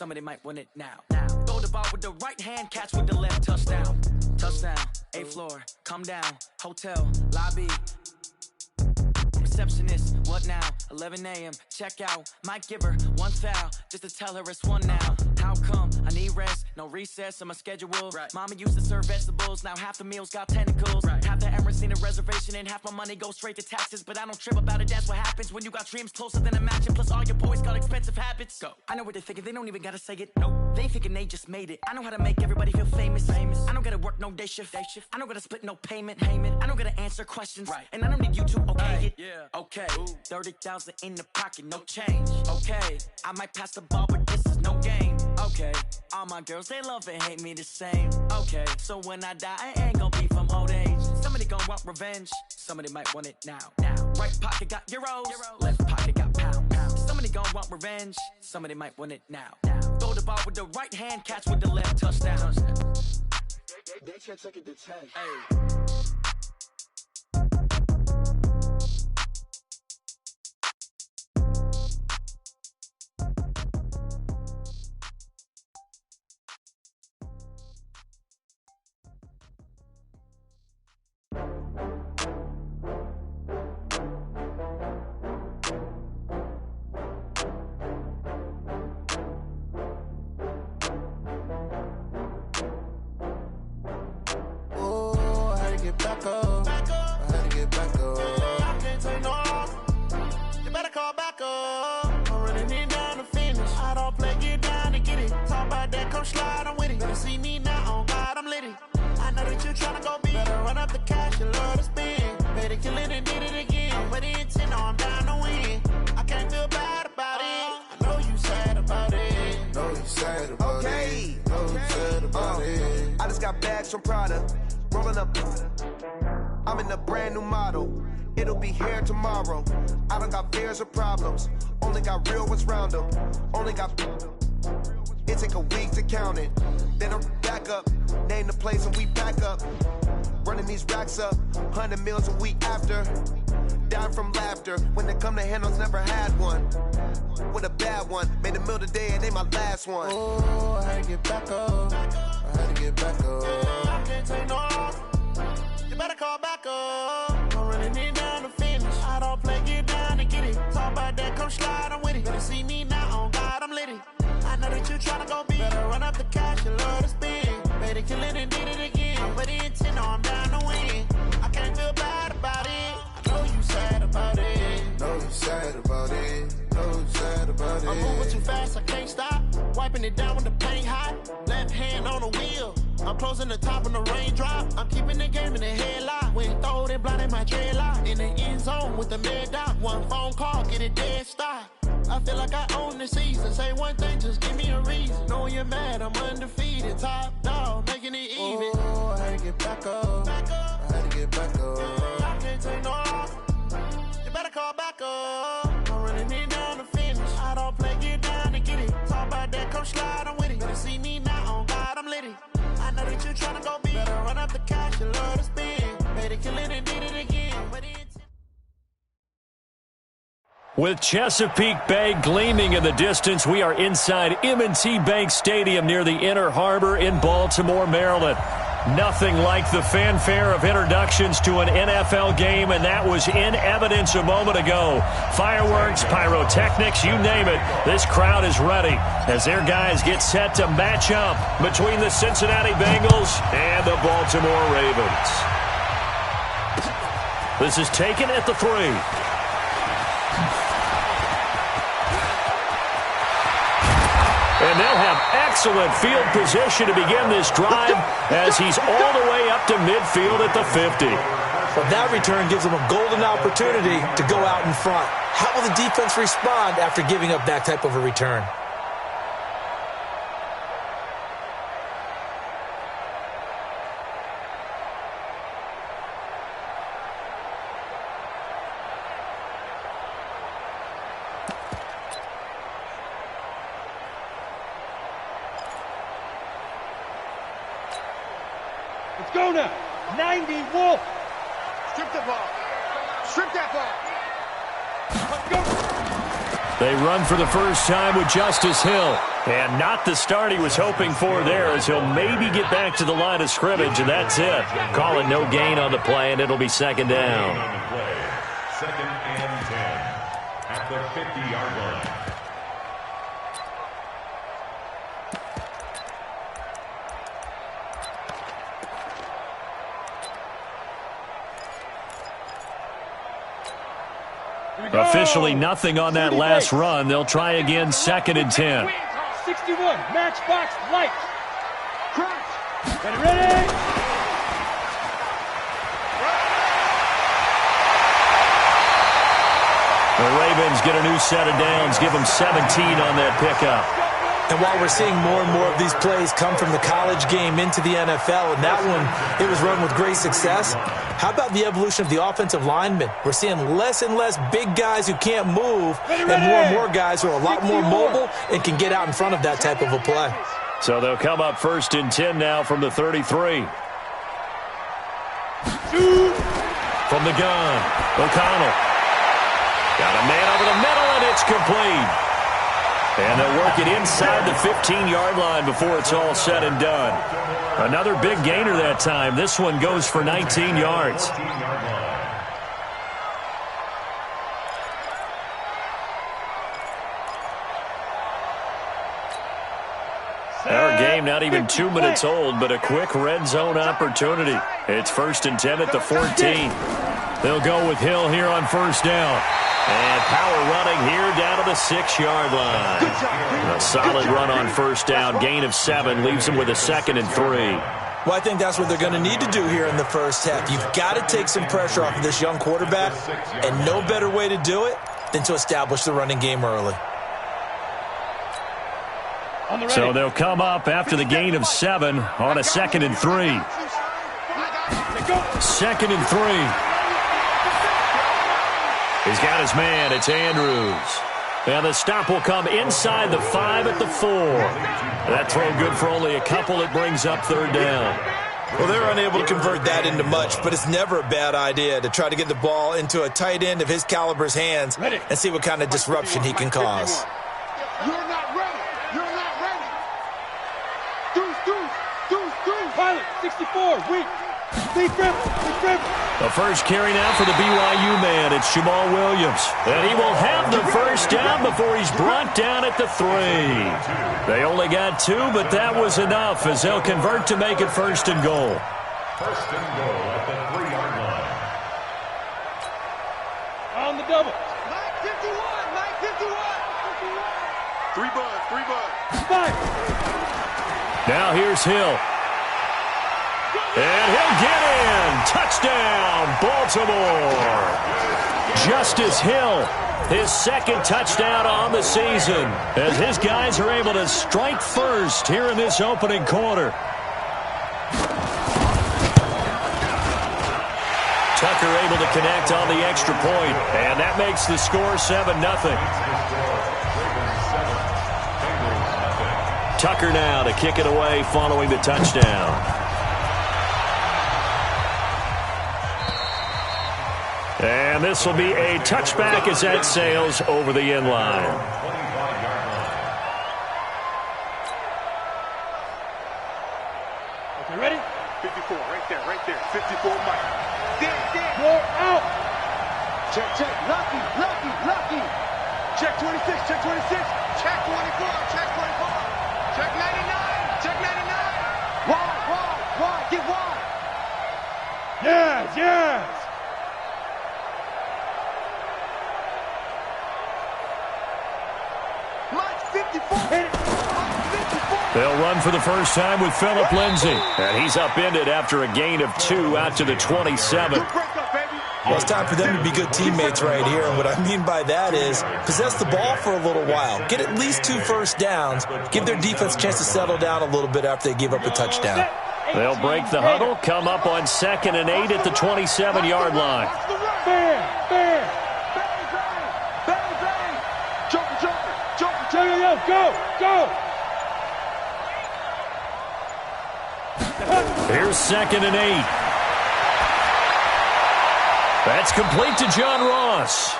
somebody might win it now. Throw the ball with the right hand, catch with the left, touchdown. Touchdown, 8th floor, come down, hotel, lobby. Receptionist, what now? 11 a.m. check out. Might give her one foul just to tell her it's one now. How come? I need rest, no recess on my schedule. Right. Mama used to serve vegetables, now half the meals got tentacles. Right. Half the errands need a reservation and half my money goes straight to taxes. But I don't trip about it, that's what happens when you got dreams closer than a match. And plus all your boys got expensive habits. Go. I know what they're thinking, they don't even gotta say it. Nope. They thinking they just made it. I know how to make everybody feel famous. I don't gotta work no day shift. I don't gotta split no payment. I don't gotta answer questions. Right. And I don't need you to okay it. Yeah. Okay, 30,000 in the pocket, no change. Okay, I might pass the ball, but this is no game. Okay, all my girls, they love and hate me the same. Okay, so when I die, I ain't gonna be from old age. Somebody gon' want revenge, somebody might want it now. Right pocket got euros, left pocket got pounds. Somebody gon' want revenge, somebody might want it now. Throw the ball with the right hand, catch with the left, touchdown. They can't take it to 10. Hey. Back up. I had to get back up. I can't take no loss. You better call back up. I'm running it down to finish. I don't play, get down to get it. Talk about that, come slide, I'm with it. Better see me now, on God, I'm lit it. I know that you're tryna go big. Better run up the cash, you love to spend. Better kill it and did it again. I'm with the intent, no, I'm down to win. I can't feel bad about it. I know you sad about it. Know you sad about it. Know you sad about it. I just got bags from Prada. Rolling up, I'm in a brand new model. It'll be here tomorrow. I don't got fears or problems. Only got real ones round them. Only got. It take a week to count it. Then I'm back up. Name the place and we back up. Running these racks up. 100 meals a week after. Down from laughter. When they come to handles, never had one. With a bad one. Made a meal today and they my last one. Oh, I had to get back up. I had to get back up. I can't take no loss. You better call back up. I'm running it down to finish. I don't play, get down to get it. Talk about that, come slide, I'm with it. Better see me now, on God, I'm lit it. I know that you tryna go big. Better run up the cash, you love to spend. Better kill it and did it again. I'm with the intent, no, I'm down to win. I can't feel bad about it. I know you sad about it. Know you sad about it. Know you sad about it. I'm moving too fast, I can't stop. Wiping it down with the paint hot. Left hand on the wheel. I'm closing the top on the raindrop. I'm keeping the game in the headlock. When throw it, blinding my dreadlock. In the end zone with the mid dot. One phone call, get it dead stop. I feel like I own the season. Say one thing, just give me a reason. Knowing you're mad, I'm undefeated. Top dog, making it even. Oh, I had to get back up. I had to get back up. I can't take no loss. You better call back up. I'm running it down to finish. I don't play, get down to get it. Talk about that, come slide, I'm with it. Better see me now, on God, I'm lit it. I know that you're tryna go big. Better run up the cash, you love to spend. Better kill it and did it again. With Chesapeake Bay gleaming in the distance, we are inside M&T Bank Stadium near the Inner Harbor in Baltimore, Maryland. Nothing like the fanfare of introductions to an NFL game, and that was in evidence a moment ago. Fireworks, pyrotechnics, you name it. This crowd is ready as their guys get set to match up between the Cincinnati Bengals and the Baltimore Ravens. This is taken at the 3. And they'll have excellent field position to begin this drive as he's all the way up to midfield at the 50. Well, that return gives them a golden opportunity to go out in front. How will the defense respond after giving up that type of a return? Let's go now. 90 Wolf. Strip the ball. Strip that ball. Let's go. They run for the first time with Justice Hill. And not the start he was hoping for there, as he'll maybe get back to the line of scrimmage, and that's it. Call it no gain on the play, and it'll be second down. Second and 10 at the 50-yard line. Officially nothing on that last run. They'll try again, second and 10. 61, matchbox, light. Crouch. Ready. The Ravens get a new set of downs, give them 17 on that pickup. And while we're seeing more and more of these plays come from the college game into the NFL, and that one, it was run with great success, how about the evolution of the offensive linemen? We're seeing less and less big guys who can't move and more guys who are a lot more mobile and can get out in front of that type of a play. So they'll come up first and 10 now from the 33. From the gun, O'Connell. Got a man over the middle, and it's complete. And they'll work it inside the 15-yard line before it's all said and done. Another big gainer that time. This one goes for 19 yards. Our game not even 2 minutes old, but a quick red zone opportunity. It's first and 10 at the 14. They'll go with Hill here on first down. And power running here down to the 6-yard line. A solid run on first down. Gain of 7 leaves them with a second and 3. Well, I think that's what they're going to need to do here in the first half. You've got to take some pressure off of this young quarterback, and no better way to do it than to establish the running game early. So they'll come up after the gain of 7 on a second and 3. Second and 3. He's got his man. It's Andrews. And the stop will come inside the 5 at the 4. That throw good for only a couple. It brings up third down. Well, they're unable to convert that into much, but it's never a bad idea to try to get the ball into a tight end of his caliber's hands and see what kind of disruption he can cause. You're not ready. You're not ready. Deuce. Pilot, 64, weak. Big grip. The first carry now for the BYU man. It's Jamal Williams. And he will have the first down before he's brought down at the 3. They only got 2, but that was enough as they'll convert to make it first and goal. First and goal at the 3-yard line. On the double. 3 bud. 5. Now here's Hill. And he'll get in. Touchdown, Baltimore. Justice Hill, his second touchdown on the season, as his guys are able to strike first here in this opening quarter. Tucker able to connect on the extra point, and that makes the score 7-0. Tucker now to kick it away following the touchdown. And this will be a touchback as that sails over the end line. Okay, ready? 54, right there. 54, Mike. There. More out. Check. Lucky. Check 26. Check 24. Check 99. Wide. Get wide. Yes. They'll run for the first time with Phillip Lindsay. And he's upended after a gain of 2 out to the 27. Well, it's time for them to be good teammates right here. And what I mean by that is possess the ball for a little while. Get at least 2 first downs. Give their defense a chance to settle down a little bit after they give up a touchdown. They'll break the huddle, come up on 2nd and 8 at the 27-yard line. Bang. Jumper. Go. Here's 2nd and 8. That's complete to John Ross.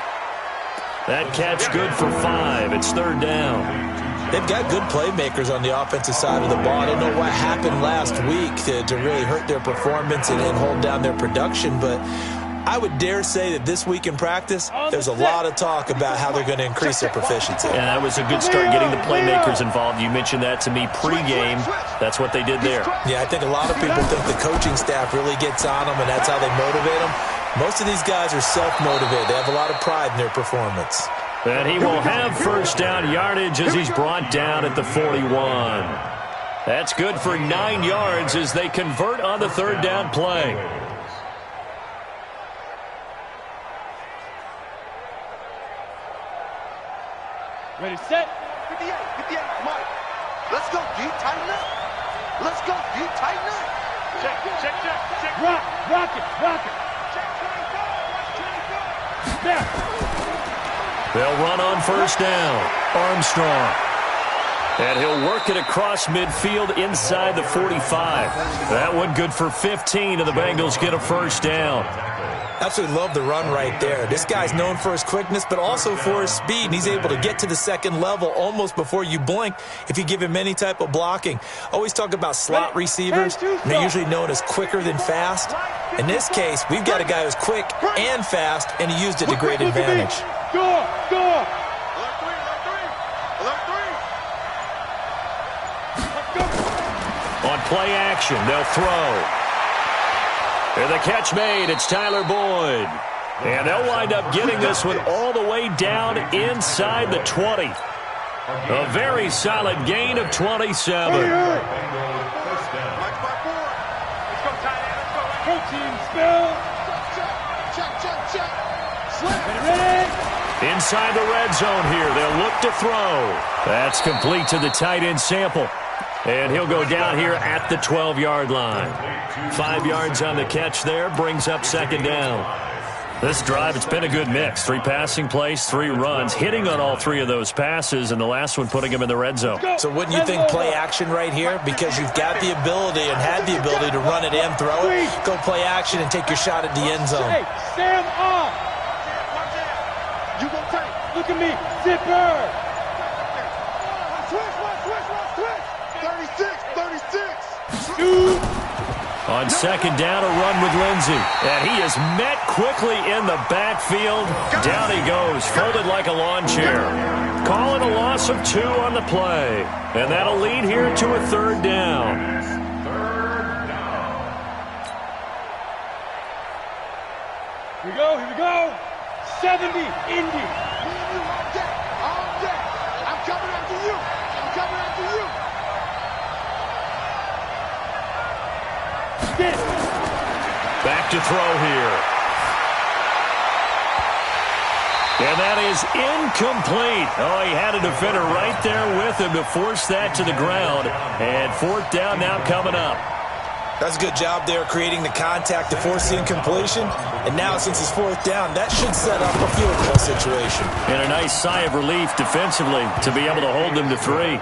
That catch good for 5. It's third down. They've got good playmakers on the offensive side of the ball. I don't know what happened last week to really hurt their performance and hold down their production, but I would dare say that this week in practice, there's a lot of talk about how they're going to increase their proficiency. And that was a good start getting the playmakers involved. You mentioned that to me pregame. That's what they did there. Yeah, I think a lot of people think the coaching staff really gets on them, and that's how they motivate them. Most of these guys are self-motivated. They have a lot of pride in their performance. And he will have first down yardage as he's brought down at the 41. That's good for 9 yards as they convert on the third down play. Ready, set. 58, 58, Mike. Let's go, D, tighten up. Let's go, D, tighten up. Check. Rock it. Snap. They'll run on first down. Armstrong. And he'll work it across midfield inside the 45. That one good for 15, and the Bengals get a first down. Absolutely love the run right there. This guy's known for his quickness, but also for his speed, and he's able to get to the second level almost before you blink if you give him any type of blocking. Always talk about slot receivers, and they're usually known as quicker than fast. In this case, we've got a guy who's quick and fast, and he used it to great advantage. Go. On play action, they'll throw. And the catch made, it's Tyler Boyd. And they'll wind up getting this one all the way down inside the 20. A very solid gain of 27. Inside the red zone here, they'll look to throw. That's complete to the tight end Sample. And he'll go down here at the 12-yard line. 5 yards on the catch there, brings up second down. This drive, it's been a good mix. 3 passing plays, 3 runs, hitting on all 3 of those passes, and the last one putting him in the red zone. So wouldn't you think play action right here? Because you've got the ability and had the ability to run it in, throw it, go play action, and take your shot at the end zone. Hey, Sam off. You gonna take. Look at me. Zipper. 36. On second down, a run with Lindsey. And he is met quickly in the backfield. Down he goes, folded like a lawn chair. Calling a loss of 2 on the play. And that'll lead here to a third down. Here we go. 70, Indy. All day. I'm coming after you. Back to throw here. And that is incomplete. Oh, he had a defender right there with him to force that to the ground. And fourth down now coming up. That's a good job there creating the contact to force the incompletion. And now since it's fourth down, that should set up a field goal situation. And a nice sigh of relief defensively to be able to hold them to 3.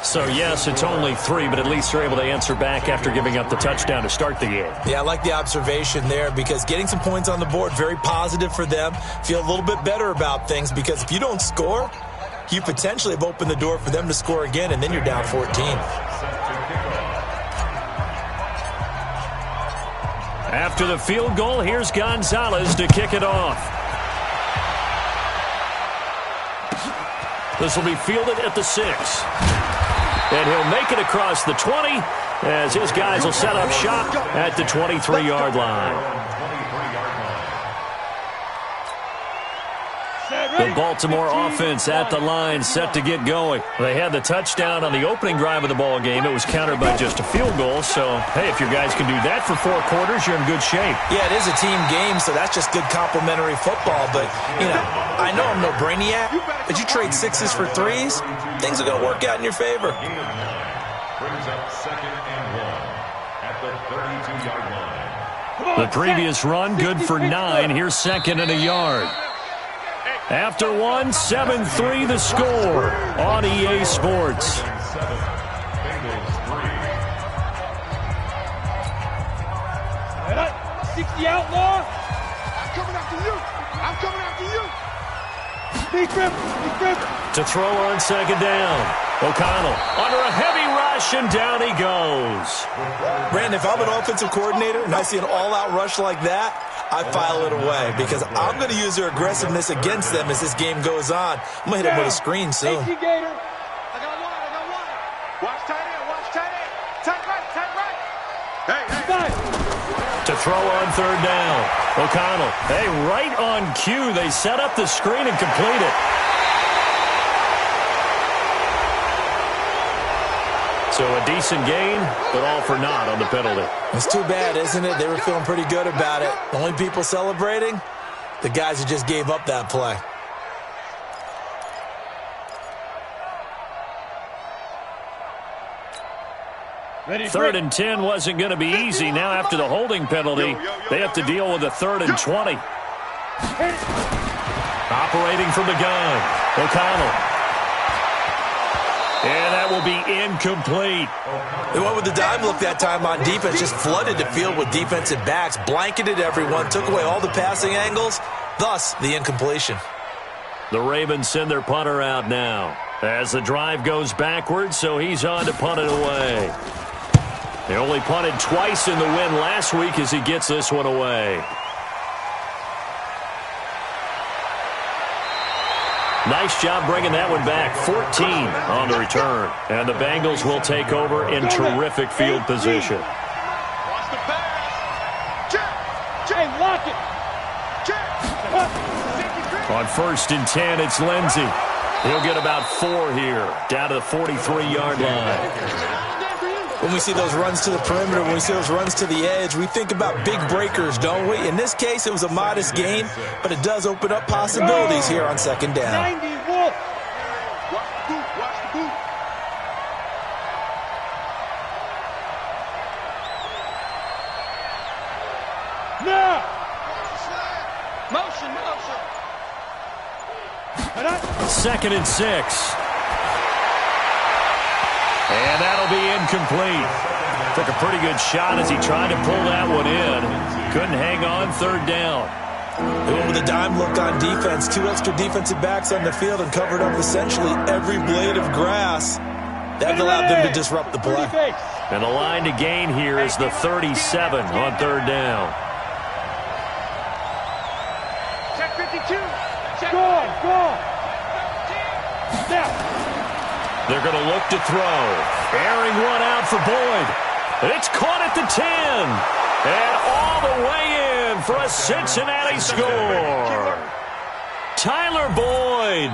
So, yes, it's only 3, but at least they're able to answer back after giving up the touchdown to start the game. Yeah, I like the observation there because getting some points on the board, very positive for them. Feel a little bit better about things because if you don't score, you potentially have opened the door for them to score again, and then you're down 14. After the field goal, here's Gonzalez to kick it off. This will be fielded at the 6. And he'll make it across the 20 as his guys will set up shop at the 23-yard line. The Baltimore offense at the line set to get going. They had the touchdown on the opening drive of the ball game. It was countered by just a field goal. So, hey, if your guys can do that for 4 quarters, you're in good shape. Yeah, it is a team game, so that's just good complimentary football. But, you know, I know I'm no brainiac, but you trade 6s for 3s, things are going to work out in your favor. Brings up second and 1 at the 32-yard line. The previous run, good for 9. Here's second and a yard. After 1, 7-3 the score on EA Sports. 60 outlaw. I'm coming after you. To throw on second down. O'Connell under a heavy rush, and down he goes. Brandon, if I'm an offensive coordinator and I see an all-out rush like that, I file it away because I'm going to use their aggressiveness against them as this game goes on. I'm going to hit him with a screen soon. I got one. Watch tight end. Tight right. Hey. To throw on third down. O'Connell, hey, right on cue. They set up the screen and complete it. So a decent gain, but all for naught on the penalty. It's too bad, isn't it? They were feeling pretty good about it. The only people celebrating, the guys who just gave up that play. Third and 10 wasn't going to be easy. Now after the holding penalty, they have to deal with a 3rd and 20. Operating from the gun, O'Connell. And that will be incomplete. They went with the dime look that time on defense, just flooded the field with defensive backs, blanketed everyone, took away all the passing angles, thus the incompletion. The Ravens send their punter out now as the drive goes backwards, so he's on to punt it away. They only punted twice in the win last week as he gets this one away. Nice job bringing that one back. 14 on the return. And the Bengals will take over in terrific field position. Watch the pass. Hey, lock it. On 1st and 10, it's Lindsey. He'll get about 4 here, down to the 43-yard line. When we see those runs to the perimeter, when we see those runs to the edge, we think about big breakers, don't we? In this case, it was a modest gain, but it does open up possibilities here on second down. 90 Wolf. Watch the boot. Now. Motion. 2nd and 6. And that'll be incomplete. Took a pretty good shot as he tried to pull that one in. Couldn't hang on 3rd down. They went with a dime look on defense. 2 extra defensive backs on the field and covered up essentially every blade of grass. That allowed them to disrupt the play. And the line to gain here is the 37 on 3rd down. Check 52. Go on. Now. They're going to look to throw. Airing one out for Boyd. It's caught at the 10. And all the way in for a Cincinnati score. Tyler Boyd,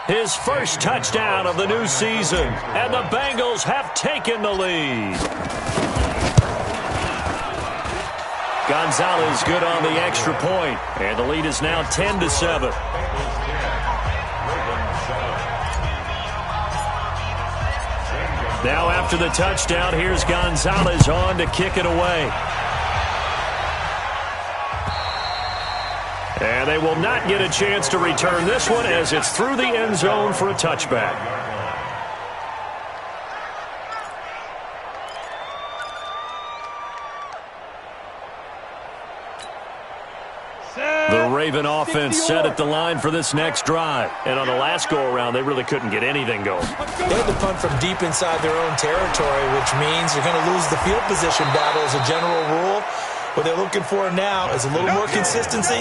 his first touchdown of the new season. And the Bengals have taken the lead. Gonzalez good on the extra point. And the lead is now 10-7. Now after the touchdown, here's Gonzalez on to kick it away. And they will not get a chance to return this one as it's through the end zone for a touchback. The Raven offense set at the line for this next drive. And on the last go-around, they really couldn't get anything going. They had to punt from deep inside their own territory, which means you're going to lose the field position battle as a general rule. What they're looking for now is a little more consistency,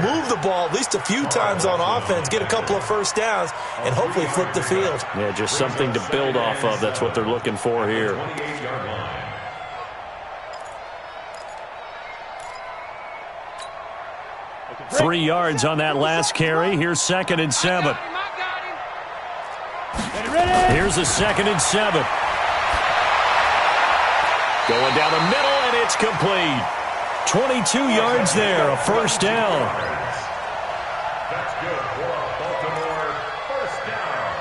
move the ball at least a few times on offense, get a couple of first downs, and hopefully flip the field. Yeah, just something to build off of. That's what they're looking for here. 3 yards on that last carry. Here's 2nd and 7. Here's a 2nd and 7. Going down the middle, and it's complete. 22 yards there, a first down. That's good for Baltimore. First down.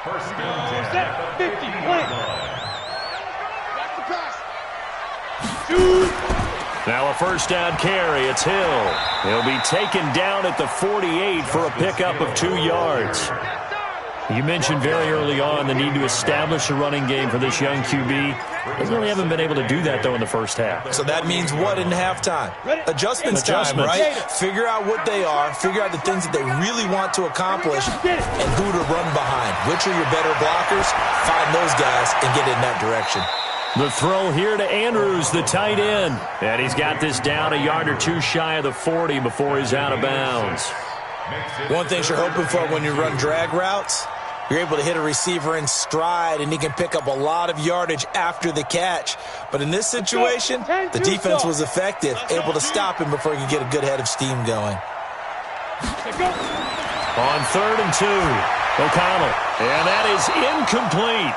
First down. 50. Watch the pass. Shoot. Now a first down carry. It's Hill. He'll be taken down at the 48 for a pickup of 2 yards. You mentioned very early on the need to establish a running game for this young QB. They really haven't been able to do that, though, in the first half. So that means what in halftime? Adjustments time, right? Figure out what they are, figure out the things that they really want to accomplish, and who to run behind. Which are your better blockers? Find those guys and get in that direction. The throw here to Andrews, the tight end. And he's got this down a yard or two shy of the 40 before he's out of bounds. One thing you're hoping for when you run drag routes, you're able to hit a receiver in stride, and he can pick up a lot of yardage after the catch. But in this situation, the defense was effective, able to stop him before he could get a good head of steam going. On 3rd and 2, O'Connell. And that is incomplete.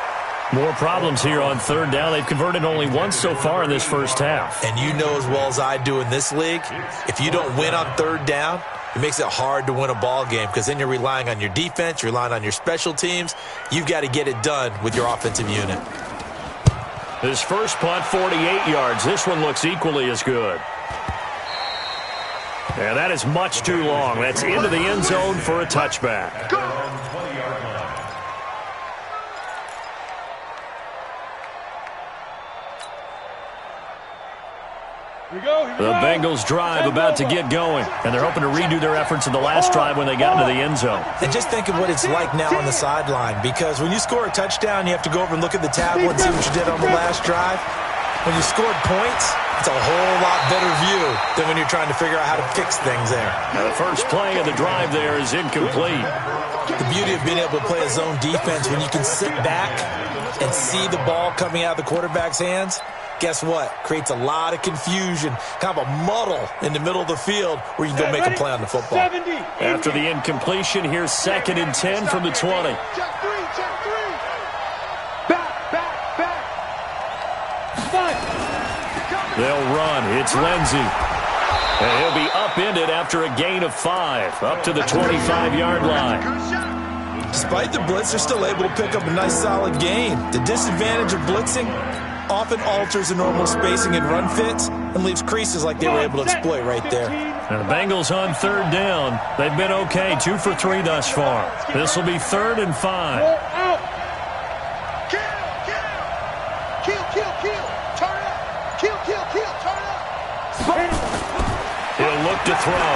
More problems here on 3rd down. They've converted only once so far in this first half. And you know as well as I do in this league, if you don't win on 3rd down, it makes it hard to win a ball game because then you're relying on your defense, you're relying on your special teams. You've got to get it done with your offensive unit. His first punt, 48 yards. This one looks equally as good. And that is much too long. That's into the end zone for a touchback. The Bengals drive about to get going, and they're hoping to redo their efforts in the last drive when they got into the end zone. And just think of what it's like now on the sideline, because when you score a touchdown, you have to go over and look at the tablet and see what you did on the last drive. When you scored points, it's a whole lot better view than when you're trying to figure out how to fix things there. Now the first play of the drive there is incomplete. The beauty of being able to play a zone defense when you can sit back and see the ball coming out of the quarterback's hands, guess what? Creates a lot of confusion, kind of a muddle in the middle of the field where you can go make a play on the football. After the incompletion, here's 2nd and 10 from the 20. Check three. Back. They'll run. It's Lindsey. And he'll be upended after a gain of 5, up to the 25-yard line. Despite the blitz, they're still able to pick up a nice solid gain. The disadvantage of blitzing often alters the normal spacing and run fits and leaves creases like they were able to exploit right there. Now the Bengals on 3rd down. They've been okay, 2 for 3 thus far. This will be 3rd and 5. Kill. Turn up. Kill. Turn up. He'll look to throw.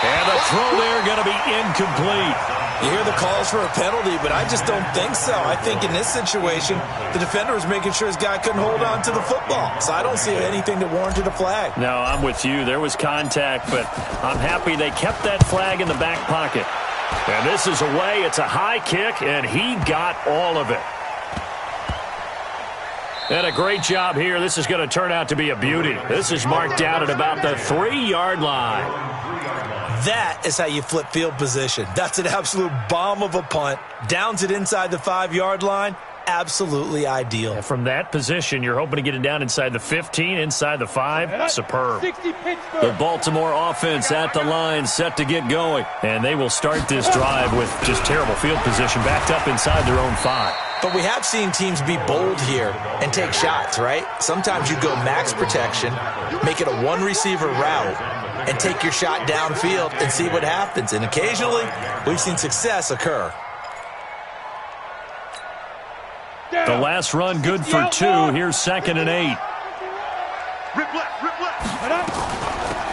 And the throw there going to be incomplete. You hear the calls for a penalty, but I just don't think so. I think in this situation, the defender was making sure his guy couldn't hold on to the football. So I don't see anything that warranted a flag. No, I'm with you. There was contact, but I'm happy they kept that flag in the back pocket. And this is away. It's a high kick, and he got all of it. And a great job here. This is going to turn out to be a beauty. This is marked out at about the 3-yard line. That is how you flip field position. That's an absolute bomb of a punt. Downs it inside the 5-yard line. Absolutely ideal. And from that position, you're hoping to get it down inside the 15, inside the 5. Superb. The Baltimore offense at the line, set to get going. And they will start this drive with just terrible field position, backed up inside their own 5. But we have seen teams be bold here and take shots, right? Sometimes you go max protection, make it a one-receiver route, and take your shot downfield and see what happens. And occasionally, we've seen success occur. The last run good for 2. Here's 2nd and 8. Rip left.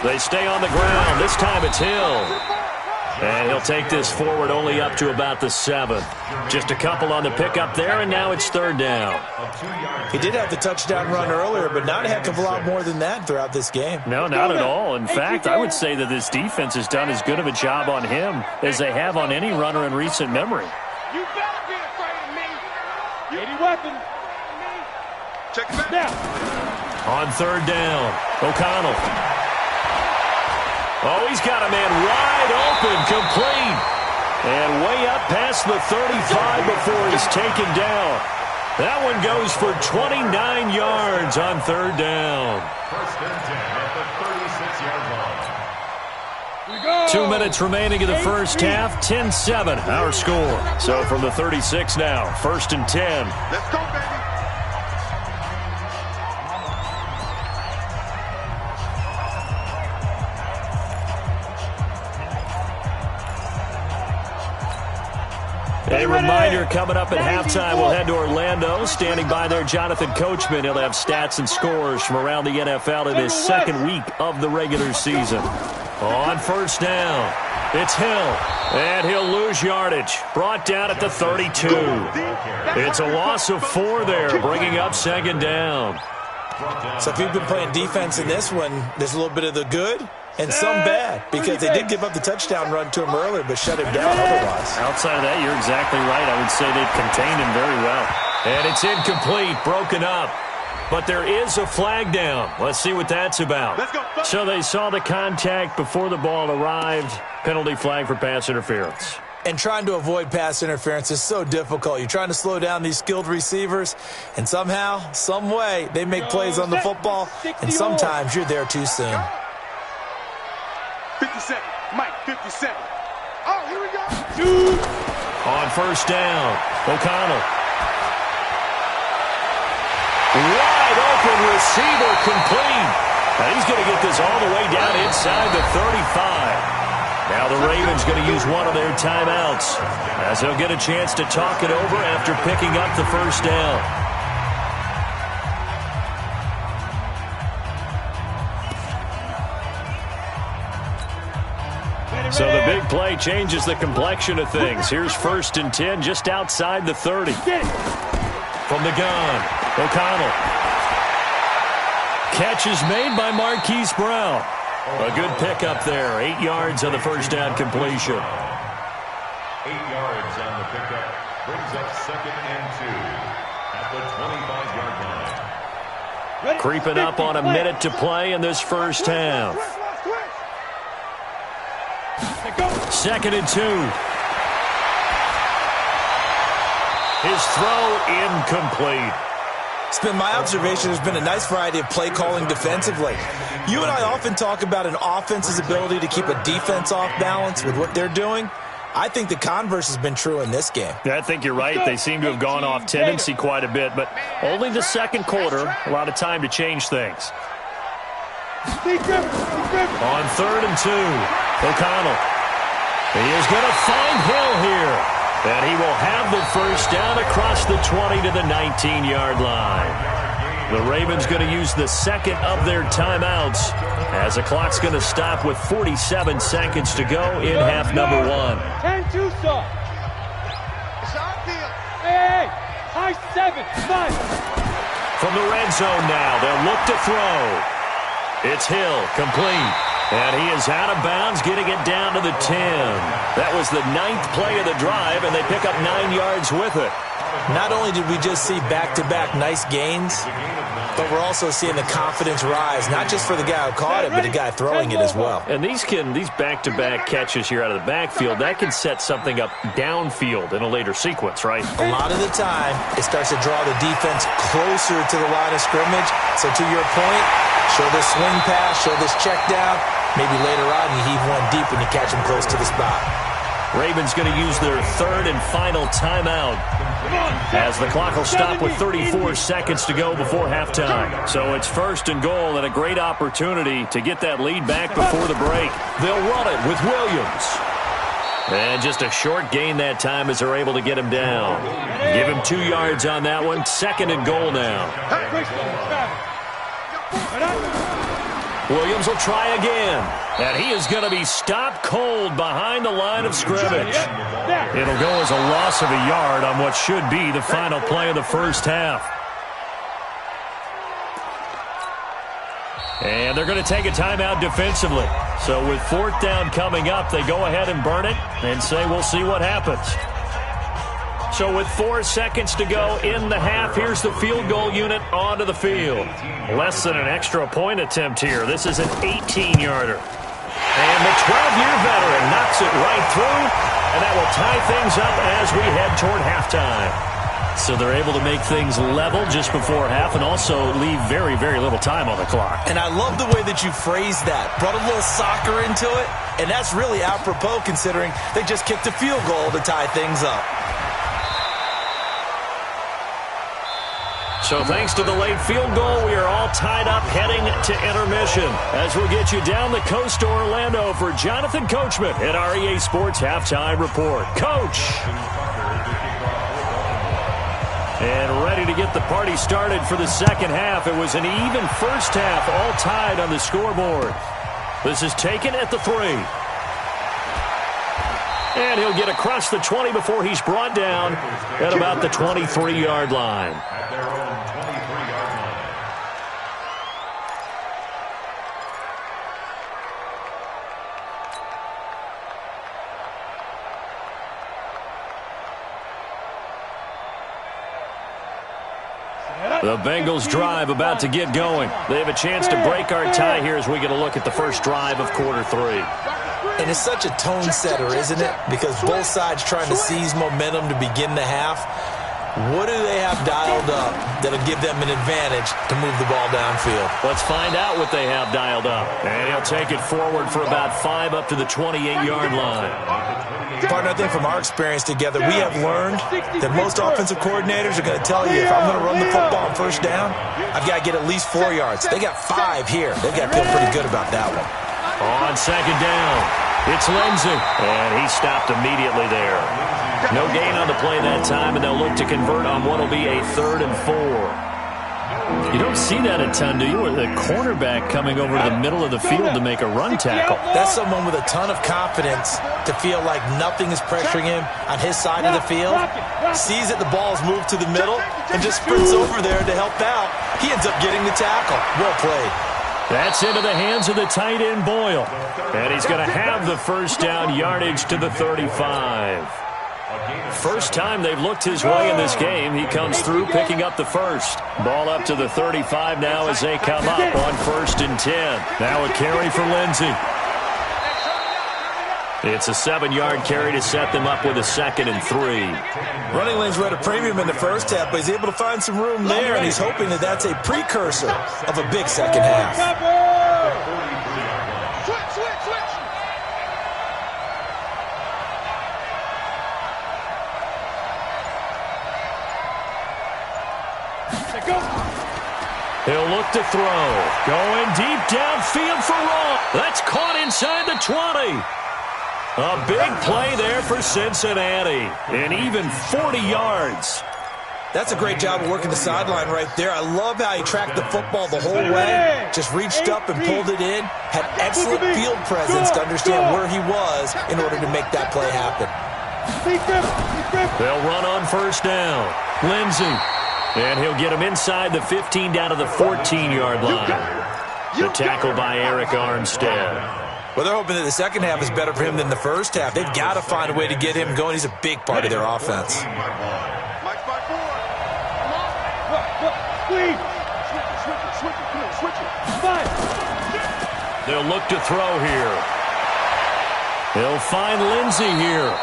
They stay on the ground. This time it's Hill. And he'll take this forward only up to about the 7. Just a couple on the pickup there, and now it's 3rd down. He did have the touchdown run earlier, but not a heck of a lot more than that throughout this game. No, not at all. In fact, I would say that this defense has done as good of a job on him as they have on any runner in recent memory. You better be afraid of me. Any weapon. Check it back. On 3rd down, O'Connell. Oh, he's got a man wide open, complete. And way up past the 35 before he's taken down. That one goes for 29 yards on 3rd down. 1st and 10 at the 36-yard line. 2 minutes remaining in the first half, 10-7 our score. So from the 36 now, 1st and 10. Let's go, baby. A reminder coming up at halftime, we'll head to Orlando. Standing by there, Jonathan Coachman. He'll have stats and scores from around the NFL in his second week of the regular season. On first down, it's Hill, and he'll lose yardage. Brought down at the 32. It's a loss of 4 there, bringing up second down. So if you've been playing defense in this one, there's a little bit of the good and some bad, because they did give up the touchdown run to him earlier but shut him down otherwise. Outside of that, you're exactly right. I would say they've contained him very well. And it's incomplete, broken up. But there is a flag down. Let's see what that's about. So they saw the contact before the ball arrived. Penalty flag for pass interference. And trying to avoid pass interference is so difficult. You're trying to slow down these skilled receivers, and somehow, some way, they make plays on the football, and sometimes you're there too soon. 57, Mike, 57. Oh, here we go. On first down, O'Connell. Wide open receiver, complete. And he's going to get this all the way down inside the 35. Now the Ravens going to use one of their timeouts as they'll get a chance to talk it over after picking up the first down. So the big play changes the complexion of things. Here's 1st and 10 just outside the 30. From the gun, O'Connell. Catch is made by Marquise Brown. A good pickup there. 8 yards on the first down completion. 8 yards on the pickup. Brings up 2nd and 2 at the 25-yard line. Creeping up on a minute to play in this first half. 2nd and 2. His throw incomplete. It's been my observation there's been a nice variety of play calling defensively. You and I often talk about an offense's ability to keep a defense off balance with what they're doing. I think the converse has been true in this game. I think you're right. They seem to have gone off tendency quite a bit, but only the second quarter, a lot of time to change things. On 3rd and 2, O'Connell. He is going to find Hill here. And he will have the first down across the 20 to the 19-yard line. The Ravens going to use the second of their timeouts as the clock's going to stop with 47 seconds to go in half number 1. 10-2, sir. Hey, high 7, 5. From the red zone now, they'll look to throw. It's Hill, complete. And he is out of bounds, getting it down to the 10. That was the 9th play of the drive, and they pick up 9 yards with it. Not only did we just see back-to-back nice gains, but we're also seeing the confidence rise, not just for the guy who caught it, but the guy throwing it as well. And these back-to-back catches here out of the backfield, that can set something up downfield in a later sequence, right? A lot of the time, it starts to draw the defense closer to the line of scrimmage. So to your point, show this swing pass, show this check down. Maybe later on you heave one deep when you catch him close to the spot. Ravens going to use their 3rd and final timeout as the clock will stop with 34 seconds to go before halftime. So it's 1st and goal and a great opportunity to get that lead back before the break. They'll run it with Williams. And just a short gain that time as they're able to get him down. Give him 2 yards on that one. 2nd and goal now. Williams will try again. And he is going to be stopped cold behind the line of scrimmage. It'll go as a loss of a yard on what should be the final play of the first half. And they're going to take a timeout defensively. So with 4th down coming up, they go ahead and burn it and say we'll see what happens. So with 4 seconds to go in the half, here's the field goal unit onto the field. Less than an extra point attempt here. This is an 18-yarder. And the 12-year veteran knocks it right through, and that will tie things up as we head toward halftime. So they're able to make things level just before half and also leave very, very little time on the clock. And I love the way that you phrased that. Brought a little soccer into it, and that's really apropos considering they just kicked a field goal to tie things up. So thanks to the late field goal, we are all tied up heading to intermission. As we'll get you down the coast to Orlando for Jonathan Coachman at our EA Sports Halftime Report. Coach. And ready to get the party started for the second half. It was an even first half, all tied on the scoreboard. This is taken at the 3. And he'll get across the 20 before he's brought down at about the 23-yard line. At their own 23-yard line. The Bengals drive about to get going. They have a chance to break our tie here as we get a look at the first drive of quarter 3. And it's such a tone setter, isn't it? Because both sides trying to seize momentum to begin the half. What do they have dialed up that'll give them an advantage to move the ball downfield? Let's find out what they have dialed up. And he'll take it forward for about 5 up to the 28-yard line. Partner, I think from our experience together, we have learned that most offensive coordinators are going to tell you, if I'm going to run the football on first down, I've got to get at least 4 yards. They got 5 here. They've got to feel pretty good about that one. On second down, it's Lindsey. And he stopped immediately there. No gain on the play that time, and they'll look to convert on what will be a 3rd and 4. You don't see that a ton, do you? With a cornerback coming over to the middle of the field to make a run tackle. That's someone with a ton of confidence to feel like nothing is pressuring him on his side of the field. Sees that the ball is moved to the middle and just sprints over there to help out. He ends up getting the tackle. Well played. That's into the hands of the tight end, Boyle. And he's going to have the first down yardage to the 35. First time they've looked his way in this game. He comes through picking up the first. Ball up to the 35 now as they come up on 1st and 10. Now a carry for Lindsey. It's a 7-yard carry to set them up with a 2nd and 3. Running lanes were at a premium in the first half, but he's able to find some room there, and he's hoping that that's a precursor of a big second half. He'll look to throw. Going deep downfield for Ross. That's caught inside the 20. A big play there for Cincinnati. And even 40 yards. That's a great job of working the sideline right there. I love how he tracked the football the whole way. Just reached up and pulled it in. Had excellent field presence to understand where he was in order to make that play happen. They'll run on first down. Lindsey. And he'll get him inside the 15 down to the 14-yard line. The tackle by Eric Armstead. Well, they're hoping that the second half is better for him than the first half. They've got to find a way to get him going. He's a big part of their offense. They'll look to throw here. They'll find Lindsey here.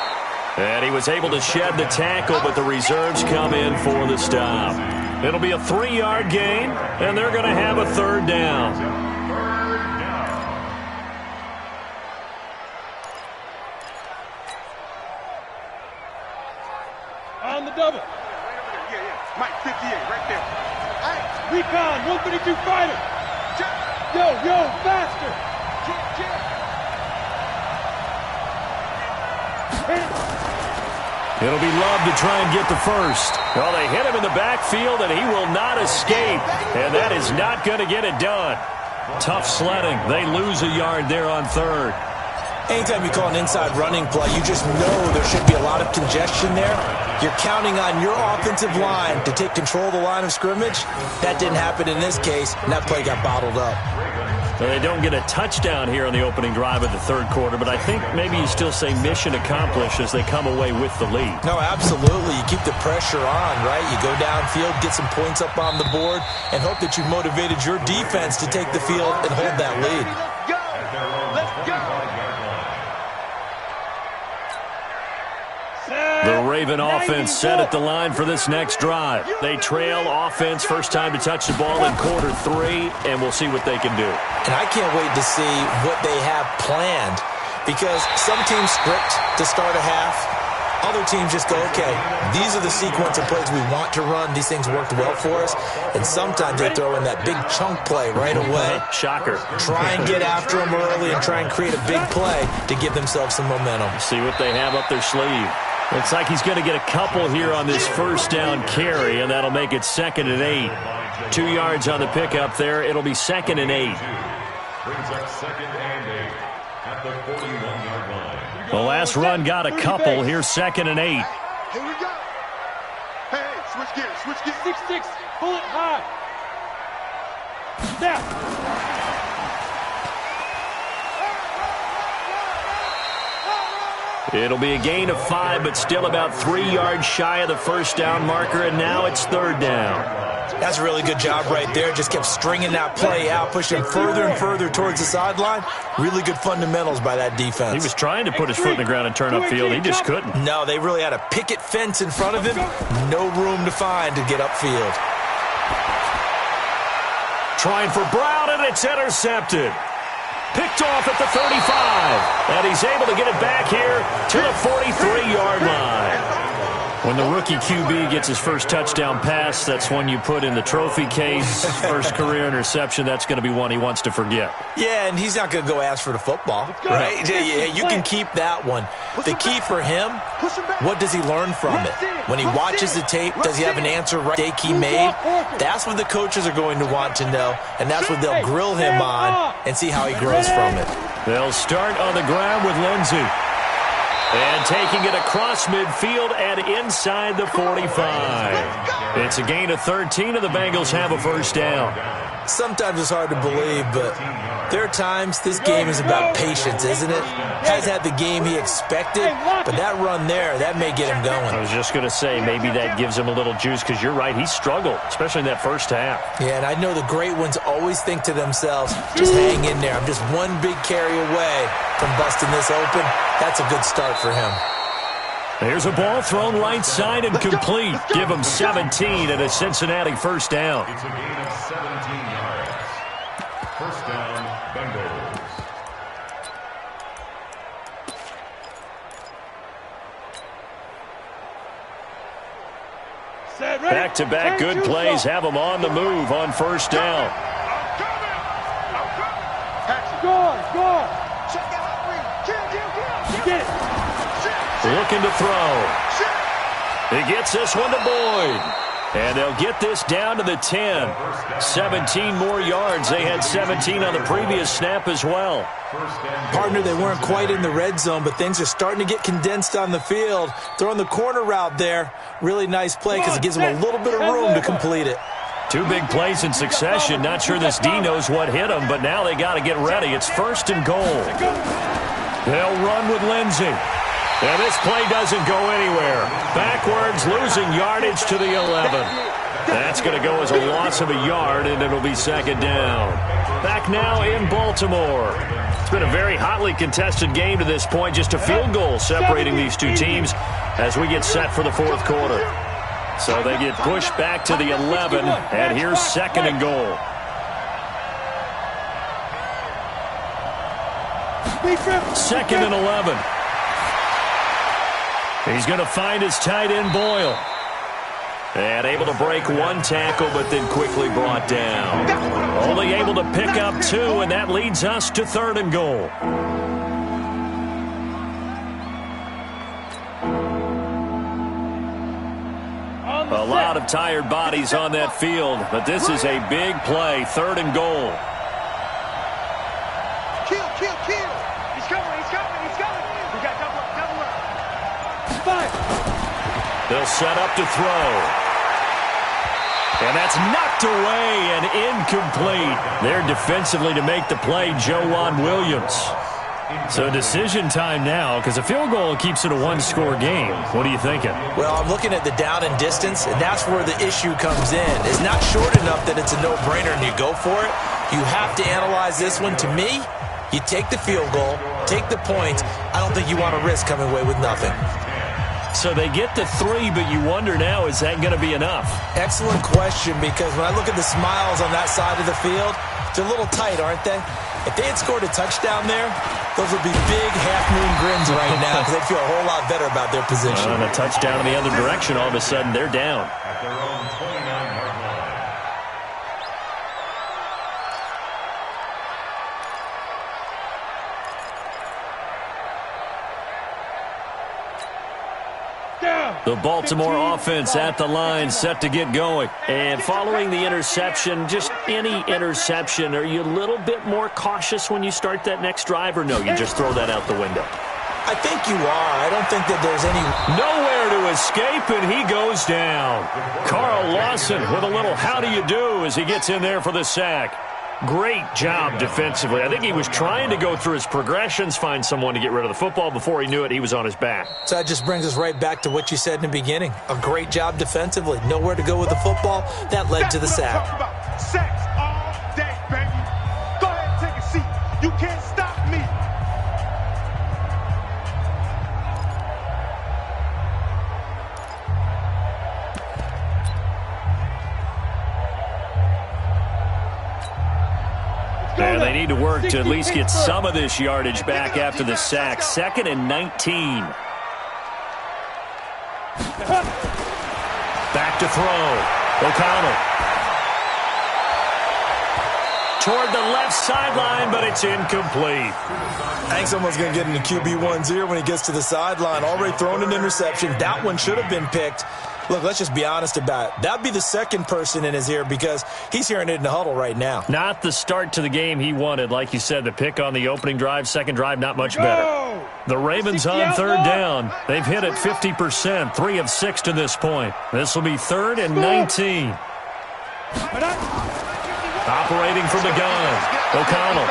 And he was able to shed the tackle, but the reserves come in for the stop. It'll be a 3-yard gain, and they're going to have a 3rd down. On the double. Mike, 58, right there. Recon, 132 fighter. Yo, faster. It'll be Love to try and get the first. Well, they hit him in the backfield, and he will not escape. And that is not going to get it done. Tough sledding. They lose a yard there on 3rd. Anytime you call an inside running play, you just know there should be a lot of congestion there. You're counting on your offensive line to take control of the line of scrimmage. That didn't happen in this case, and that play got bottled up. Well, they don't get a touchdown here on the opening drive of the 3rd quarter, but I think maybe you still say mission accomplished as they come away with the lead. No, absolutely. You keep the pressure on, right? You go downfield, get some points up on the board, and hope that you've motivated your defense to take the field and hold that lead. The Raven offense set at the line for this next drive. They trail offense, first time to touch the ball in quarter 3, and we'll see what they can do. And I can't wait to see what they have planned, because some teams script to start a half. Other teams just go, okay, these are the sequence of plays we want to run. These things worked well for us. And sometimes they throw in that big chunk play right away. Shocker. Try and get after them early and try and create a big play to give themselves some momentum. See what they have up their sleeve. Looks like he's going to get a couple here on this first down carry, and that'll make it 2nd and 8. 2 yards on the pickup there. It'll be 2nd and 8. Brings up 2nd and 8 at the 41-yard line. The last run got a couple. Here's 2nd and 8. Here we go. Hey, switch gears, switch gears. 6-6, pull it high. Snap. It'll be a gain of 5, but still about 3 yards shy of the first down marker, and now it's 3rd down. That's a really good job right there. Just kept stringing that play out, pushing further and further towards the sideline. Really good fundamentals by that defense. He was trying to put his foot in the ground and turn upfield. He just couldn't. No, they really had a picket fence in front of him. No room to find to get upfield. Trying for Brown, and it's intercepted. Picked off at the 35. And he's able to get it back here to the 43-yard line. When the rookie QB gets his first touchdown pass, that's one you put in the trophy case. First career interception, that's going to be one he wants to forget. Yeah, and he's not going to go ask for the football, right? Yeah, you can keep that one. The key for him, what does he learn from it? When he watches the tape, does he have an answer right mistake he made? That's what the coaches are going to want to know, and that's what they'll grill him on and see how he grows from it. They'll start on the ground with Lindsey. And taking it across midfield and inside the 45. It's a gain of 13, and the Bengals have a first down. Sometimes it's hard to believe, but there are times this game is about patience, isn't it? Has had the game he expected, but that run there, that may get him going. I was just going to say, maybe that gives him a little juice, because you're right, he struggled, especially in that first half. Yeah, and I know the great ones always think to themselves, just hang in there. I'm just one big carry away from busting this open. That's a good start for him. There's a ball thrown right side and complete. Give him 17 and a Cincinnati first down. It's a gain of 17 yards. First down, Bengals. Back-to-back good plays have him on the move on first down. Score! Get it! Looking to throw. He gets this one to Boyd. And they'll get this down to the 10. 17 more yards. They had 17 on the previous snap as well. Partner, they weren't quite in the red zone, but things are starting to get condensed on the field. Throwing the corner route there. Really nice play because it gives them a little bit of room to complete it. 2 big plays in succession. Not sure this D knows what hit him, but now they got to get ready. It's 1st and goal. They'll run with Lindsey. And this play doesn't go anywhere. Backwards, losing yardage to the 11. That's going to go as a loss of a yard, and it'll be 2nd down. Back now in Baltimore. It's been a very hotly contested game to this point. Just a field goal separating these two teams as we get set for the 4th quarter. So they get pushed back to the 11, and here's 2nd and goal. Second and 11. He's going to find his tight end, Boyle. And able to break 1 tackle, but then quickly brought down. Only able to pick up 2, and that leads us to 3rd and goal. A lot of tired bodies on that field, but this is a big play. 3rd and goal. Kill. He's coming. We got double up. They'll set up to throw. And that's knocked away and incomplete. There defensively to make the play, Joejuan Williams. So decision time now, because a field goal keeps it a 1-score game. What are you thinking? Well, I'm looking at the down and distance, and that's where the issue comes in. It's not short enough that it's a no-brainer and you go for it. You have to analyze this one. To me, you take the field goal, take the points. I don't think you want to risk coming away with nothing. So they get to 3, but you wonder now, is that going to be enough? Excellent question, because when I look at the smiles on that side of the field, they're a little tight, aren't they? If they had scored a touchdown there, those would be big half-moon grins right now because they'd feel a whole lot better about their position. And a touchdown in the other direction, all of a sudden, they're down. At their own 29-yard line. The Baltimore offense at the line, set to get going. And following the interception, just any interception, are you a little bit more cautious when you start that next drive, or no, you just throw that out the window? I think you are. I don't think that there's any... Nowhere to escape, and he goes down. Carl Lawson with a little how do you do as he gets in there for the sack. Great job defensively. I think he was trying to go through his progressions, find someone to get rid of the football. Before he knew it, he was on his back. So that just brings us right back to what you said in the beginning. A great job defensively. Nowhere to go with the football. That led to the sack. Talk about sacks all day, baby. Go ahead and take a seat. You can't stop me. And they need to work to at least get some of this yardage back after the sack. 2nd and 19. Back to throw. O'Connell. Toward the left sideline, but it's incomplete. I think someone's going to get into QB1-0 when he gets to the sideline. Already thrown an interception. That one should have been picked. Look, let's just be honest about it. That would be the second person in his ear because he's hearing it in the huddle right now. Not the start to the game he wanted. Like you said, the pick on the opening drive, second drive, not much better. The Ravens on third down. They've hit it 50%, 3 of 6 to this point. This will be 3rd and 19. Operating from the gun, O'Connell.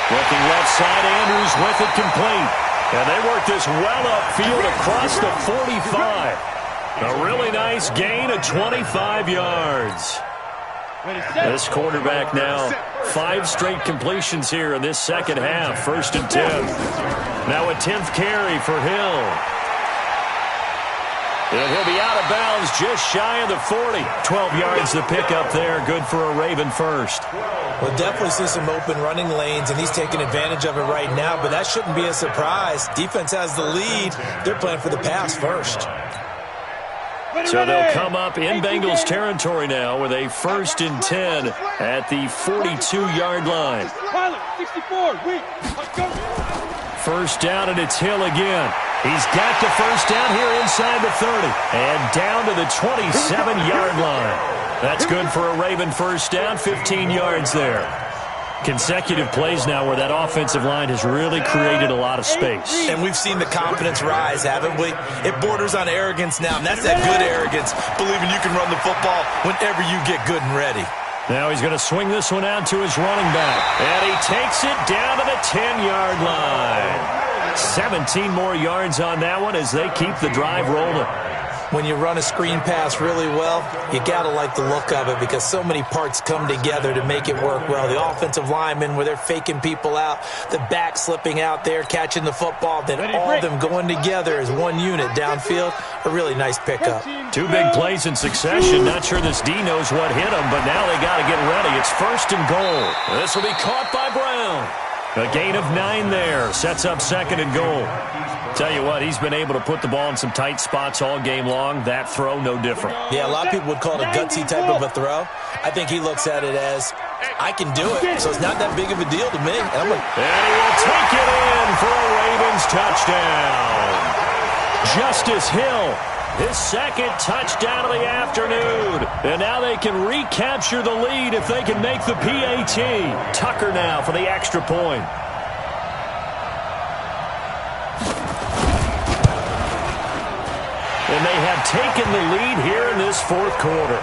Looking left side, Andrews with it complete. And they work this well upfield across the 45. A really nice gain of 25 yards. This quarterback now, 5 straight completions here in this second half. 1st and 10. Now a 10th carry for Hill. And he'll be out of bounds just shy of the 40. 12 yards to pick up there. Good for a Raven first. We'll definitely see some open running lanes, and he's taking advantage of it right now, but that shouldn't be a surprise. Defense has the lead. They're playing for the pass first. So they'll come up in Bengals territory now with a 1st and 10 at the 42-yard line. 1st down, and it's Hill again. He's got the 1st down here inside the 30 and down to the 27-yard line. That's good for a Raven 1st down, 15 yards there. Consecutive plays now where that offensive line has really created a lot of space. And we've seen the confidence rise, haven't we? It borders on arrogance now, and that's that good arrogance, believing you can run the football whenever you get good and ready. Now he's going to swing this one out to his running back. And he takes it down to the 10-yard line. 17 more yards on that one as they keep the drive rolling. When you run a screen pass really well, you got to like the look of it because so many parts come together to make it work well. The offensive linemen where they're faking people out, the back slipping out there, catching the football, then all of them going together as one unit downfield. A really nice pickup. 2 big plays in succession. Not sure this D knows what hit him, but now they got to get ready. It's 1st and goal. This will be caught by Brown. A gain of 9 there. Sets up 2nd and goal. Tell you what, he's been able to put the ball in some tight spots all game long. That throw, no different. Yeah, a lot of people would call it a gutsy type of a throw. I think he looks at it as, I can do it, so it's not that big of a deal to me. And he will take it in for a Ravens touchdown. Justice Hill, his 2nd touchdown of the afternoon. And now they can recapture the lead if they can make the PAT. Tucker now for the extra point. And they have taken the lead here in this 4th quarter.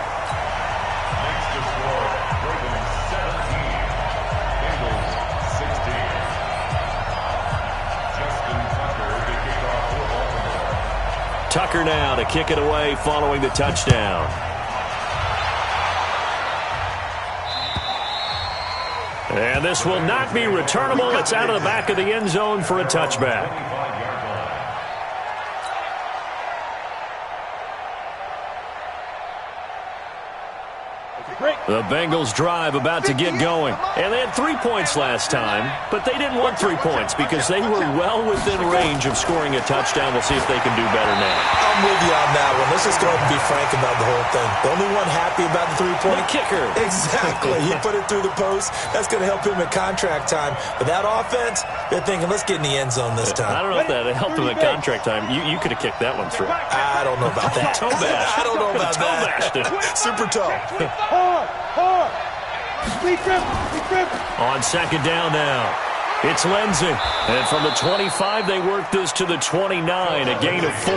Next to score, Ravens 17, Bengals 16. Justin Tucker to kick off for Baltimore. Tucker now to kick it away following the touchdown. And this will not be returnable. It's out of the back of the end zone for a touchback. The Bengals drive about to get going. And they had 3 points last time, but they didn't want 3 points because they were well within range of scoring a touchdown. We'll see if they can do better now. I'm with you on that one. let's just go ahead and be frank about the whole thing. The only one happy about the three-point kicker. Exactly. He put it through the post. That's going to help him at contract time. But that offense, they're thinking, let's get in the end zone this time. I don't know if that helped him at contract time. You could have kicked that one through. I don't know about that. Toe bash. I don't know about that. Super toe. Hard. On second down now, it's Lindsey. And from the 25, they work this to the 29, a gain of 4.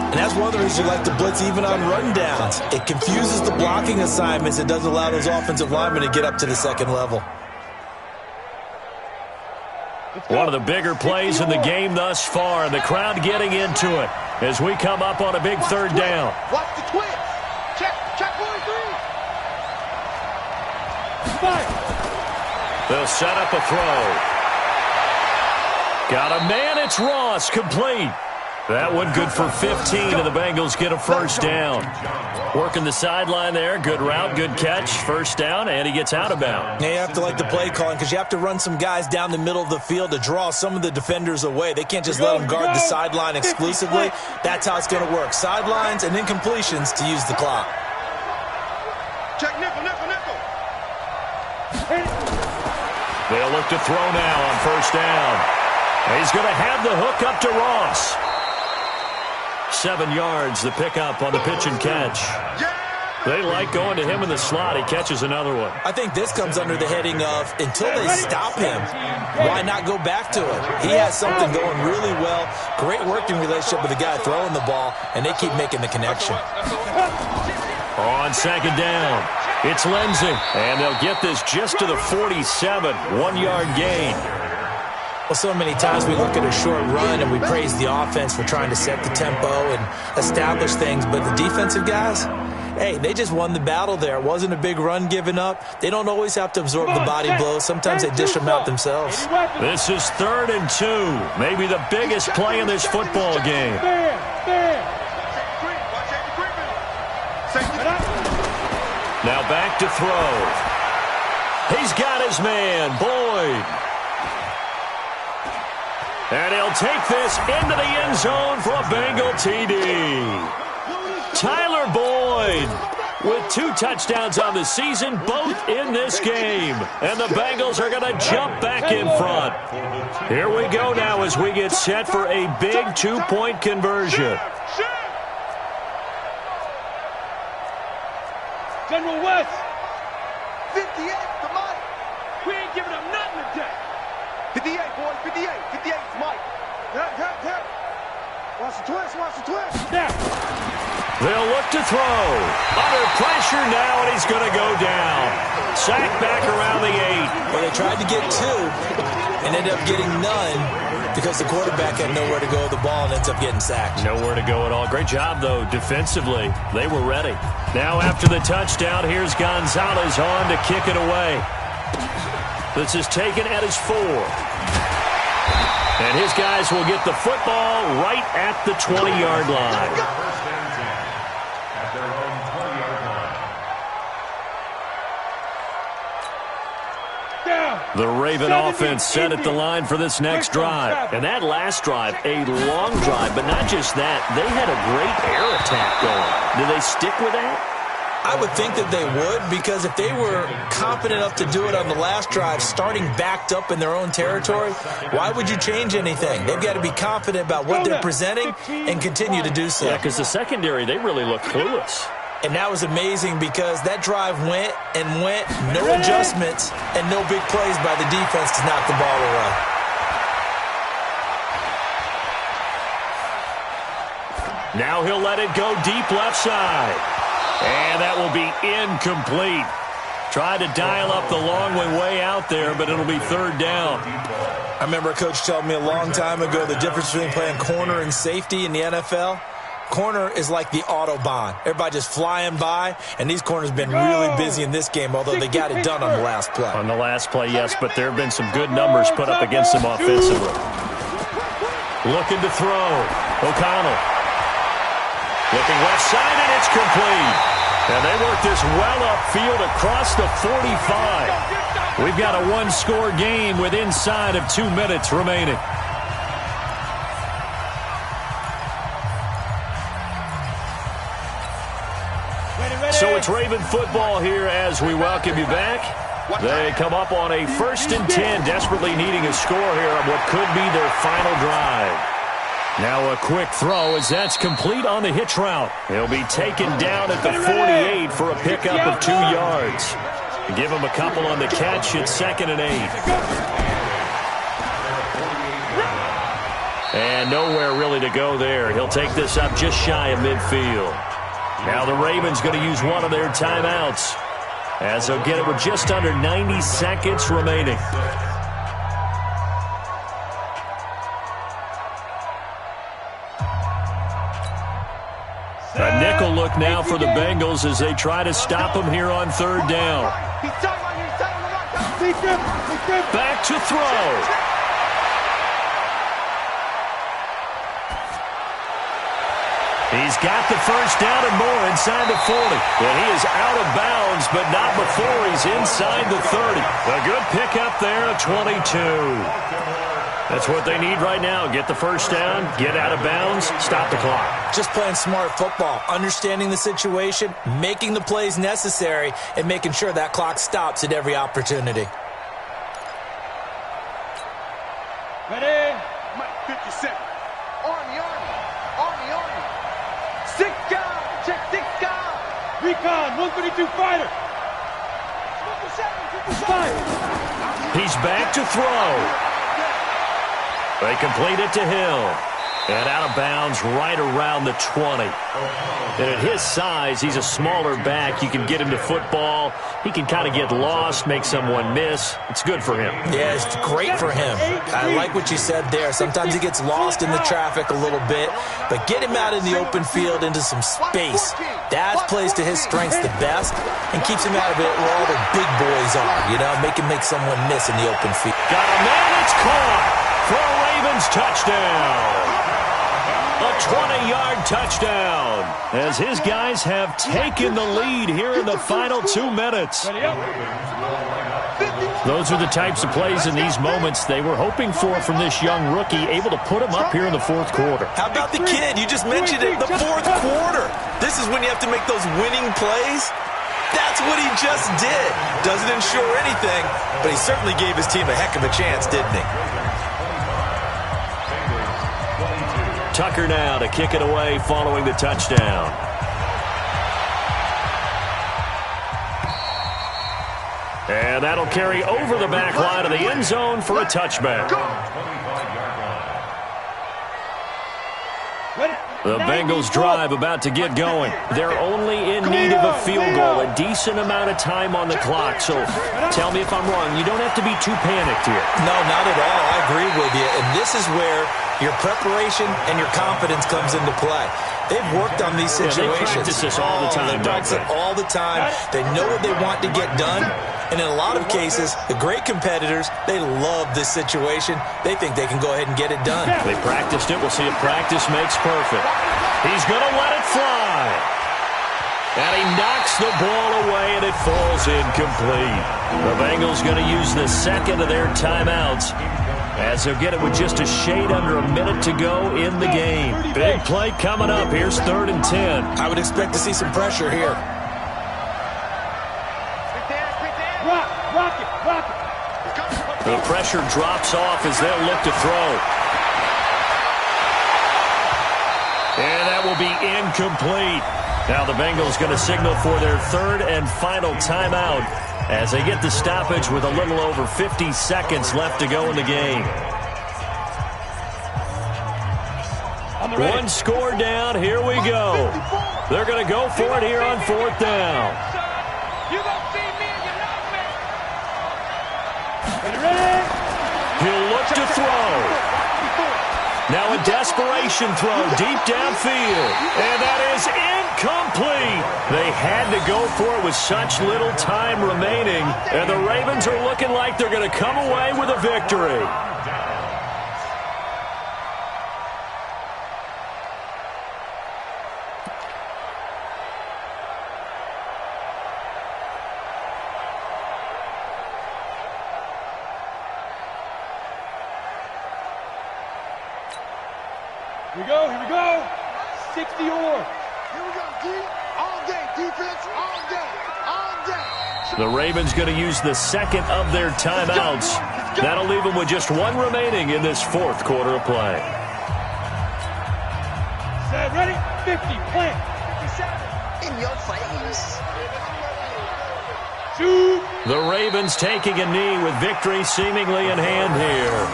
And that's one of the reasons you like to blitz even on rundowns. It confuses the blocking assignments. It doesn't allow those offensive linemen to get up to the second level. One of the bigger plays in the game thus far, and the crowd getting into it as we come up on a big third down. Watch the twist. Check 1-3. They'll set up a throw. Got a man, it's Ross, complete. That one good for 15, and the Bengals get a first down. Working the sideline there, good route, good catch, first down, and he gets out of bounds. Yeah, you have to like the play calling because you have to run some guys down the middle of the field to draw some of the defenders away. They can't just let them guard the sideline exclusively. That's how it's going to work. Sidelines and incompletions to use the clock. Check nickel. They'll look to throw now on first down. He's going to have the hook up to Ross. 7 yards, the pickup on the pitch and catch. They like going to him in the slot. He catches another one. I think this comes under the heading of until they stop him, why not go back to it? He has something going really well, great working relationship with the guy throwing the ball, and they keep making the connection. On second down, it's Lindsey, and they'll get this just to the 47, 1-yard gain. Well, so many times we look at a short run and we praise the offense for trying to set the tempo and establish things, but the defensive guys, hey, they just won the battle there. It wasn't a big run given up. They don't always have to absorb the body blows. Sometimes they dish them out themselves. This is 3rd and 2, maybe the biggest play in this football game. Now back to throw. He's got his man, Boyd. And he'll take this into the end zone for a Bengal TD. Tyler Boyd with 2 touchdowns on the season, both in this game. And the Bengals are going to jump back in front. Here we go now as we get set for a big 2-point conversion. General West. 58 to Mike. We ain't giving up nothing today. 58, boys. 58 to Mike. Tap. Watch the twist. Now. They'll look to throw. Under pressure now, and he's going to go down. Sacked back around the 8. Well, they tried to get 2 and ended up getting none because the quarterback had nowhere to go with the ball and ends up getting sacked. Nowhere to go at all. Great job, though, defensively. They were ready. Now after the touchdown, here's Gonzalez on to kick it away. This is taken at his 4. And his guys will get the football right at the 20-yard line. At their own 20-yard line. The Raven offense set at the line for this next drive. And that last drive, a long drive, but not just that. They had a great air attack going. Do they stick with that? I would think that they would, because if they were confident enough to do it on the last drive, starting backed up in their own territory, why would you change anything? They've got to be confident about what they're presenting and continue to do so. Yeah, because the secondary, they really looked clueless. And that was amazing because that drive went, no adjustments, and no big plays by the defense to knock the ball away. Now he'll let it go deep left side. And that will be incomplete. Tried to dial up the long way out there, but it'll be 3rd down. I remember a coach telling me a long time ago the difference between playing corner and safety in the NFL. Corner is like the Autobahn. Everybody just flying by, and these corners have been really busy in this game, although they got it done on the last play. On the last play, yes, but there have been some good numbers put up against them offensively. Looking to throw. O'Connell. Looking left side, and it's complete. And they work this well upfield across the 45. We've got a 1-score game with inside of 2 minutes remaining. So it's Raven football here as we welcome you back. They come up on a 1st and 10, desperately needing a score here on what could be their final drive. Now a quick throw as that's complete on the hitch route. He'll be taken down at the 48 for a pickup of 2 yards. Give him a couple on the catch at 2nd and 8. And nowhere really to go there. He'll take this up just shy of midfield. Now the Ravens going to use one of their timeouts, as they'll get it with just under 90 seconds remaining. A nickel look now for the Bengals as they try to stop him here on 3rd down. Back to throw. He's got the 1st down and more inside the 40. And he is out of bounds, but not before he's inside the 30. A good pickup there at 22. That's what they need right now. Get the 1st down, get out of bounds, stop the clock. Just playing smart football, understanding the situation, making the plays necessary, and making sure that clock stops at every opportunity. Ready? 50 seconds. Army. 6 guys. Check 6 guys. Recon, 132 fighter. 57. He's back to throw. They complete it to Hill. And out of bounds right around the 20. And at his size, he's a smaller back. You can get him to football. He can kind of get lost, make someone miss. It's good for him. Yeah, it's great for him. I like what you said there. Sometimes he gets lost in the traffic a little bit, but get him out in the open field into some space. That plays to his strengths the best and keeps him out of it where all the big boys are. You know, make him make someone miss in the open field. Got a man, it's caught for a Ravens touchdown. A 20-yard touchdown as his guys have taken the lead here in the final 2 minutes. Those are the types of plays in these moments they were hoping for from this young rookie, able to put him up here in the 4th quarter. How about the kid? You just mentioned it, the 4th quarter. This is when you have to make those winning plays. That's what he just did. Doesn't ensure anything, but he certainly gave his team a heck of a chance, didn't he? Tucker now to kick it away following the touchdown. And that'll carry over the back line of the end zone for a touchback. The Bengals drive about to get going. They're only in need of a field goal, a decent amount of time on the clock. So tell me if I'm wrong. You don't have to be too panicked here. No, not at all. I agree with you. And this is where your preparation and your confidence comes into play. They've worked on these situations. They practice this all the time. They practice it all the time. They know what they want to get done. And in a lot of cases, the great competitors, they love this situation. They think they can go ahead and get it done. They practiced it. We'll see if practice makes perfect. He's going to let it fly. And he knocks the ball away, and it falls incomplete. The Bengals going to use the 2nd of their timeouts, as they'll get it with just a shade under a minute to go in the game. Big play coming up. Here's 3rd and 10. I would expect to see some pressure here. Rock it. The pressure drops off as they'll look to throw. And that will be incomplete. Now the Bengals going to signal for their 3rd and final timeout as they get the stoppage with a little over 50 seconds left to go in the game. One score down. Here we go. They're going to go for it here on 4th down. He'll look to throw. Now a desperation throw deep downfield. And that is incomplete. They had to go for it with such little time remaining. And the Ravens are looking like they're going to come away with a victory. Here we go. 60 or. Here we go, D. All day. Defense, all day. All day. The Ravens going to use the second of their timeouts. That'll leave them with just one remaining in this fourth quarter of play. Set, ready? 50, plant. In your face. Shoot. The Ravens taking a knee with victory seemingly in hand here.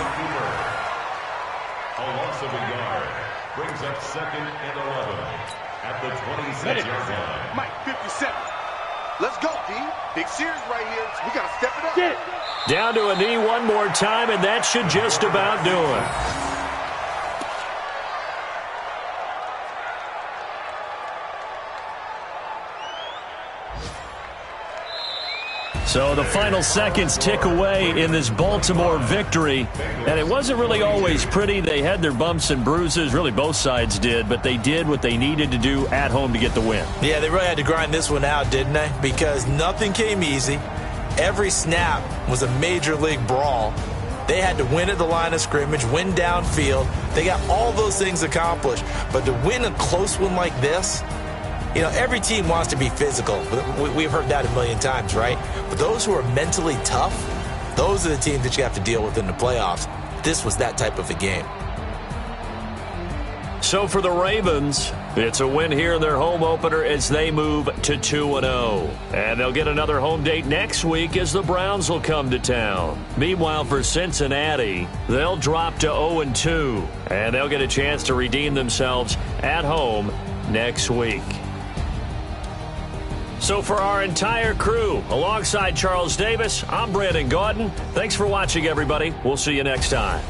A loss of a yard brings up second and 11 at the 26-yard line. Mike, 57. Let's go, D. Big series right here. We got to step it up. Get. Down to a knee one more time, and that should just about do it. So the final seconds tick away in this Baltimore victory. And it wasn't really always pretty. They had their bumps and bruises. Really, both sides did. But they did what they needed to do at home to get the win. Yeah, they really had to grind this one out, didn't they? Because nothing came easy. Every snap was a major league brawl. They had to win at the line of scrimmage, win downfield. They got all those things accomplished. But to win a close one like this, you know, every team wants to be physical. We've heard that a million times, right? But those who are mentally tough, those are the teams that you have to deal with in the playoffs. This was that type of a game. So for the Ravens, it's a win here in their home opener as they move to 2-0. And they'll get another home date next week as the Browns will come to town. Meanwhile, for Cincinnati, they'll drop to 0-2. And they'll get a chance to redeem themselves at home next week. So for our entire crew, alongside Charles Davis, I'm Brandon Gaudin. Thanks for watching, everybody. We'll see you next time.